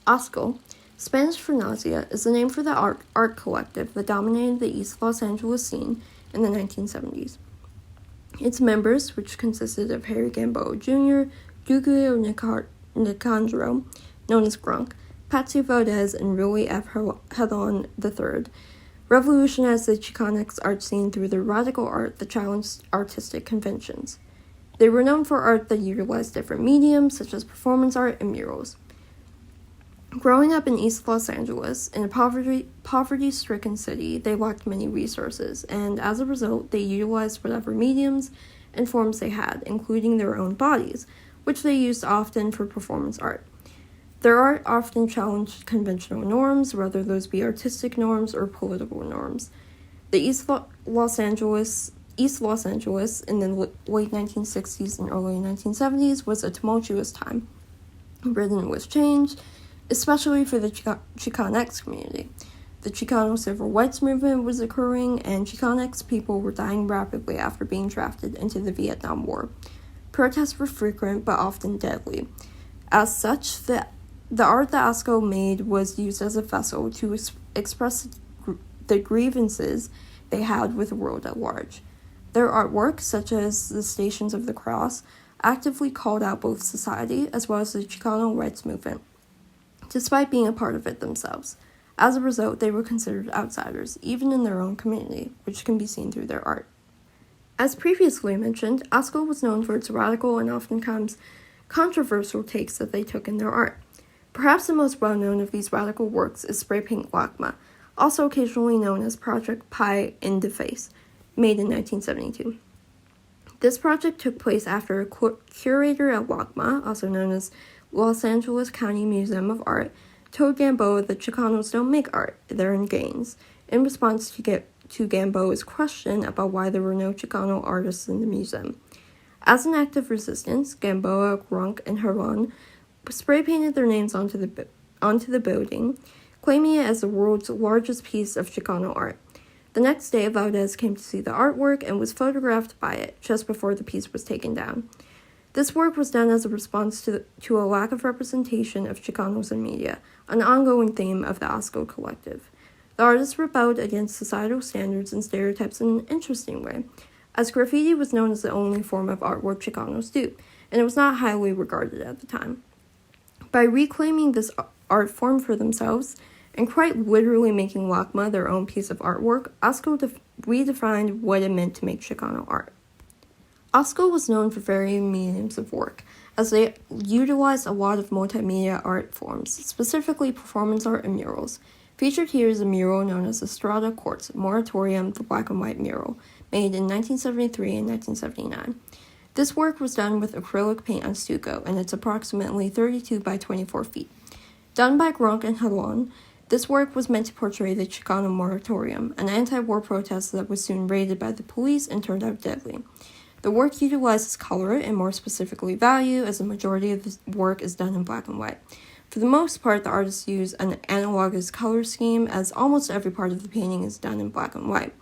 Asco, Spanish for nausea, is the name for the art collective that dominated the East Los Angeles scene in the 1970s. Its members, which consisted of Harry Gamboa Jr., Julio Nicandro, known as Grunk, Patsy Valdez, and Rui F. Hedon III, revolutionized the Chicanx art scene through their radical art that challenged artistic conventions. They were known for art that utilized different mediums, such as performance art and murals. Growing up in East Los Angeles, in a poverty-stricken city, they lacked many resources, and as a result, they utilized whatever mediums and forms they had, including their own bodies, which they used often for performance art. Their art often challenged conventional norms, whether those be artistic norms or political norms. The East Los Angeles in the late 1960s and early 1970s was a tumultuous time, ridden with change, especially for the Chicanx community. The Chicano civil rights movement was occurring, and Chicanx people were dying rapidly after being drafted into the Vietnam War. Protests were frequent but often deadly. As such, the art that Asco made was used as a vessel to express the grievances they had with the world at large. Their artwork, such as the Stations of the Cross, actively called out both society as well as the Chicano rights movement, despite being a part of it themselves. As a result, they were considered outsiders, even in their own community, which can be seen through their art. As previously mentioned, Asco was known for its radical and oftentimes controversial takes that they took in their art. Perhaps the most well-known of these radical works is Spray Paint LACMA, also occasionally known as Project Pie in the Face, made in 1972. This project took place after a curator at LACMA, also known as Los Angeles County Museum of Art, told Gamboa that Chicanos don't make art, they're in gangs, in response to Gamboa's question about why there were no Chicano artists in the museum. As an act of resistance, Gamboa, Grunk, and Herron spray-painted their names onto the building, claiming it as the world's largest piece of Chicano art. The next day, Valdez came to see the artwork and was photographed by it just before the piece was taken down. This work was done as a response to a lack of representation of Chicanos in media, an ongoing theme of the Asco Collective. The artist rebelled against societal standards and stereotypes in an interesting way, as graffiti was known as the only form of artwork Chicanos do, and it was not highly regarded at the time. By reclaiming this art form for themselves, and quite literally making LACMA their own piece of artwork, Asco redefined what it meant to make Chicano art. Asco was known for varying mediums of work, as they utilized a lot of multimedia art forms, specifically performance art and murals. Featured here is a mural known as Estrada Quartz Moratorium, the black and white mural, made in 1973 and 1979. This work was done with acrylic paint on stucco, and it's approximately 32 by 24 feet. Done by Grunk and Hedon, this work was meant to portray the Chicano Moratorium, an anti-war protest that was soon raided by the police and turned out deadly. The work utilizes color, and more specifically value, as the majority of the work is done in black and white. For the most part, the artists use an analogous color scheme, as almost every part of the painting is done in black and white.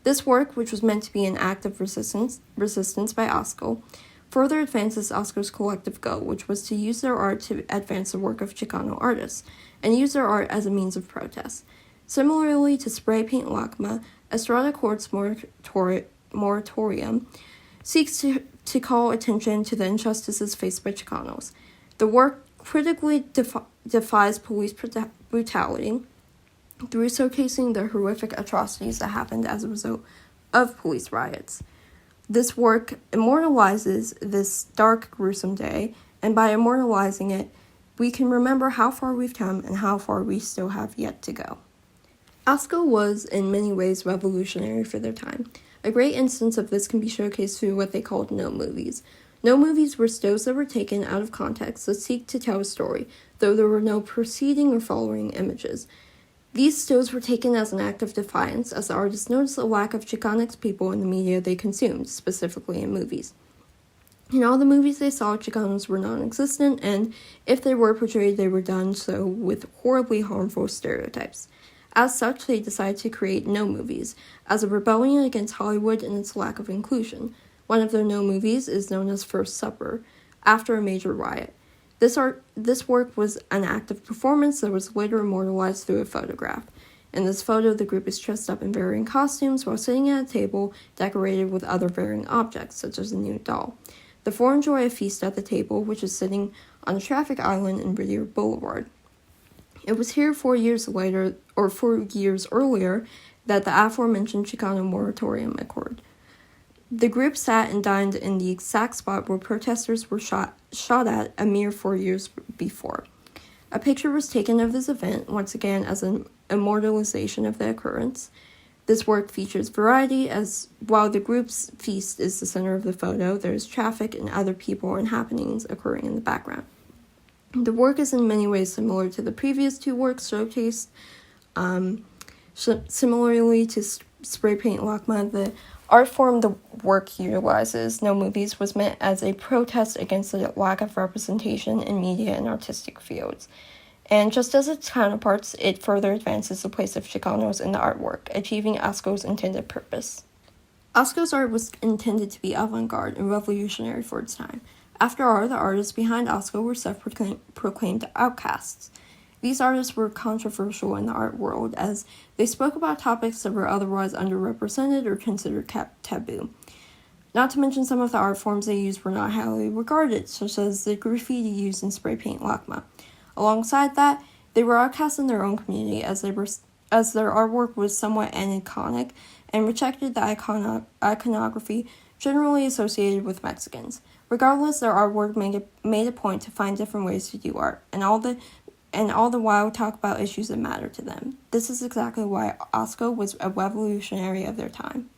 This work, which was meant to be an act of resistance by Asco, further advances Asco's collective goal, which was to use their art to advance the work of Chicano artists, and use their art as a means of protest. Similarly to Spray Paint LACMA, Estrada Quartz Moratorium seeks to call attention to the injustices faced by Chicanos. The work critically defies police brutality through showcasing the horrific atrocities that happened as a result of police riots. This work immortalizes this dark, gruesome day, and by immortalizing it, we can remember how far we've come and how far we still have yet to go. Asco was, in many ways, revolutionary for their time. A great instance of this can be showcased through what they called no movies. No movies were stills that were taken out of context that seek to tell a story, though there were no preceding or following images. These stills were taken as an act of defiance, as the artists noticed a lack of Chicanx people in the media they consumed, specifically in movies. In all the movies they saw, Chicanos were non-existent, and if they were portrayed, they were done so with horribly harmful stereotypes. As such, they decided to create no movies, as a rebellion against Hollywood and its lack of inclusion. One of their no movies is known as First Supper, after a major riot. This work was an act of performance that was later immortalized through a photograph. In this photo, the group is dressed up in varying costumes while sitting at a table decorated with other varying objects, such as a new doll. The four enjoy a feast at the table, which is sitting on a traffic island in Whittier Boulevard. It was here 4 years earlier, that the aforementioned Chicano moratorium occurred. The group sat and dined in the exact spot where protesters were shot at a mere 4 years before. A picture was taken of this event, once again as an immortalization of the occurrence. This work features variety, as while the group's feast is the center of the photo, there is traffic and other people and happenings occurring in the background. The work is in many ways similar to the previous two works showcased. Similarly to Spray Paint Lakma, the art form the work utilizes, No Movies, was meant as a protest against the lack of representation in media and artistic fields. And just as its counterparts, it further advances the place of Chicanos in the artwork, achieving Asco's intended purpose. Asco's art was intended to be avant-garde and revolutionary for its time. After all, the artists behind Asco were self-proclaimed outcasts. These artists were controversial in the art world, as they spoke about topics that were otherwise underrepresented or considered taboo. Not to mention some of the art forms they used were not highly regarded, such as the graffiti used in Spray Paint Lakma. Alongside that, they were outcasts in their own community, as their artwork was somewhat aniconic and rejected the iconography generally associated with Mexicans. Regardless, their artwork made a point to find different ways to do art, and all the while talk about issues that matter to them. This is exactly why Asco was a revolutionary of their time.